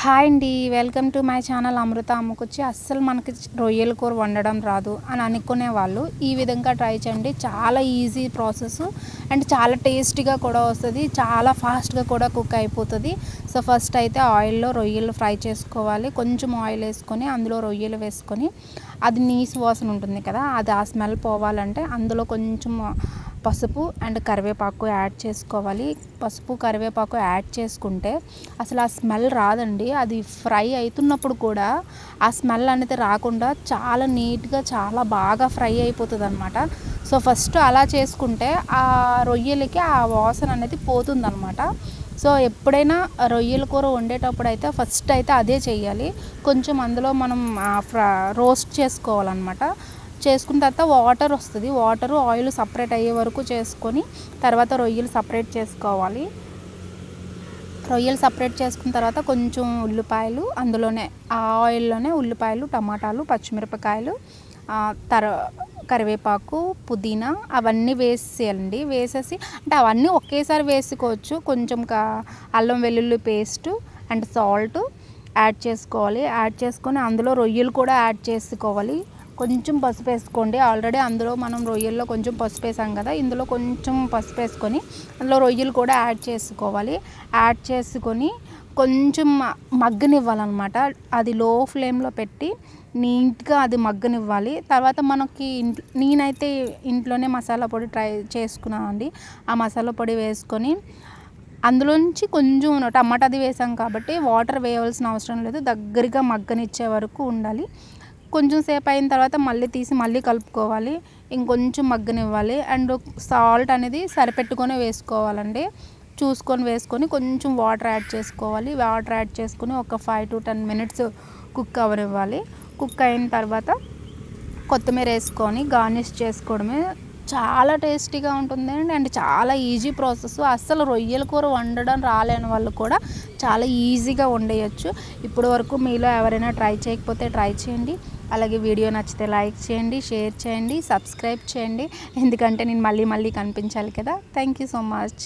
Hi అండి, welcome to my channel అమృత అమ్ముకొచ్చి. అస్సలు మనకి రొయ్యల కూర వండడం రాదు అని అనుకునే వాళ్ళు ఈ విధంగా ట్రై చేయండి. చాలా ఈజీ ప్రాసెస్ అండ్ చాలా టేస్టీగా కూడా వస్తుంది, చాలా ఫాస్ట్గా కూడా కుక్ అయిపోతుంది. సో ఫస్ట్ అయితే ఆయిల్లో రొయ్యలు ఫ్రై చేసుకోవాలి. కొంచెం ఆయిల్ వేసుకొని అందులో రొయ్యలు వేసుకొని అది నీసు వాసన ఉంటుంది కదా, అది ఆ స్మెల్ పోవాలంటే అందులో కొంచెం పసుపు అండ్ కరివేపాకు యాడ్ చేసుకోవాలి. పసుపు కరివేపాకు యాడ్ చేసుకుంటే అసలు ఆ స్మెల్ రాదండి. అది ఫ్రై అవుతున్నప్పుడు కూడా ఆ స్మెల్ అనేది రాకుండా చాలా నీట్గా చాలా బాగా ఫ్రై అయిపోతుంది అనమాట. సో ఫస్ట్ అలా చేసుకుంటే ఆ రొయ్యలకి ఆ వాసన అనేది పోతుందన్నమాట. సో ఎప్పుడైనా రొయ్యల కూర వండేటప్పుడు అయితే ఫస్ట్ అయితే అదే చేయాలి. కొంచెం అందులో మనం రోస్ట్ చేసుకోవాలన్నమాట. చేసుకున్న తర్వాత వాటర్ వస్తుంది, వాటరు ఆయిల్ సపరేట్ అయ్యే వరకు చేసుకొని తర్వాత రొయ్యలు సపరేట్ చేసుకోవాలి. రొయ్యలు సపరేట్ చేసుకున్న తర్వాత కొంచెం ఉల్లిపాయలు అందులోనే ఆ ఆయిల్లోనే ఉల్లిపాయలు, టమాటాలు, పచ్చిమిరపకాయలు, కరివేపాకు, పుదీనా అవన్నీ వేసేయాలండి. వేసేసి అంటే అవన్నీ ఒకేసారి వేసుకోవచ్చు. కొంచెం అల్లం వెల్లుల్లి పేస్టు అండ్ సాల్ట్ యాడ్ చేసుకోవాలి. యాడ్ చేసుకొని అందులో రొయ్యలు కూడా యాడ్ చేసుకోవాలి. కొంచెం పసుపు వేసుకోండి. ఆల్రెడీ అందులో మనం రొయ్యల్లో కొంచెం పసుపు వేసాం కదా, ఇందులో కొంచెం పసుపు వేసుకొని అందులో రొయ్యలు కూడా యాడ్ చేసుకోవాలి. యాడ్ చేసుకొని కొంచెం మగ్గనివ్వాలన్నమాట. అది లో ఫ్లేమ్లో పెట్టి నీట్గా అది మగ్గనివ్వాలి. తర్వాత మనకి నేనైతే ఇంట్లోనే మసాలా పొడి ట్రై చేసుకున్నానండి. ఆ మసాలా పొడి వేసుకొని అందులోంచి కొంచెం టమాటాది వేసాం కాబట్టి వాటర్ వేయవలసిన అవసరం లేదు. దగ్గరగా మగ్గనిచ్చే వరకు ఉండాలి. కొంచెం సేపు అయిన తర్వాత మళ్ళీ తీసి మళ్ళీ కలుపుకోవాలి. ఇంకొంచెం మగ్గనివ్వాలి. అండ్ సాల్ట్ అనేది సరిపెట్టుకొని వేసుకోవాలండి. చూసుకొని వేసుకొని కొంచెం వాటర్ యాడ్ చేసుకోవాలి. వాటర్ యాడ్ చేసుకొని ఒక 5 to 10 minutes కుక్ అవనివ్వాలి. కుక్ అయిన తర్వాత కొత్తిమీర వేసుకొని గార్నిష్ చేసుకోవడమే. చాలా టేస్టీగా ఉంటుంది అండ్ చాలా ఈజీ ప్రాసెస్. అస్సలు రొయ్యల కూర వండడం రాలేని వాళ్ళు కూడా చాలా ఈజీగా వండేయచ్చు. ఇప్పటి వరకు మీలో ఎవరైనా ట్రై చేయకపోతే ట్రై చేయండి. అలాగే వీడియో నచ్చితే లైక్ చేయండి, షేర్ చేయండి, సబ్స్క్రైబ్ చేయండి. ఎందుకంటే నేను మళ్ళీ కనిపించాలి కదా. Thank you so much.